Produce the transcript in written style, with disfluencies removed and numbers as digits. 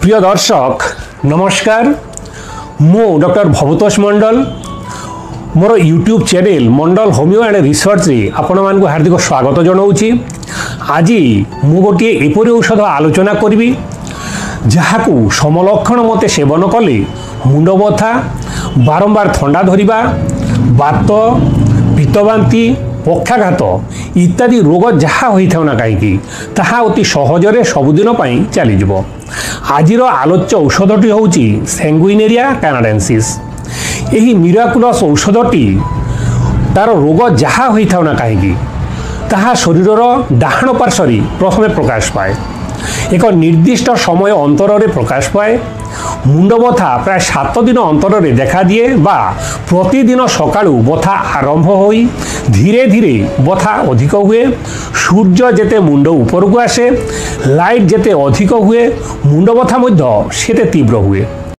প্রিয় দর্শক নমস্কার, মু doctor Bhabatosh Mondal more YouTube channel Mandal homeo and research रे आपण मानक हार्दिक स्वागत जनाऊँगी। आज मु गोटे एपरी औषध आलोचना करी जहाकू समलक्षण मते सेवन कले मुंड बथा, बारंबार ठंडा धरिबा, बात, पित्तबांती, पक्षाघात इत्यादि रोग जहाँ होता ना कहीं ताहा अति सहजरे सबुदिन चलीज। आज आलोच्य औषधटी हूँ सैंगुइनेरिया कैनाडेंसिस। यही मिराकुलस औषधटी तार रोग जहाँ होता ना कहीं ताहा शरीर डाहाण पार्श्वर प्रथम प्रकाश पाए, एक निर्दिष्ट समय अंतर प्रकाश पाए। मुंड बथा प्राय 7 दिन अंतर देखा दिए बा प्रतिदिन सकाळु बथा आरंभ होई धीरे धीरे बथा अधिक हुए। सूर्य जेते मुंड ऊपर को आसे, लाइट जेते अधिक हुए मुंड बथा मध्य सेते तीव्र हुए।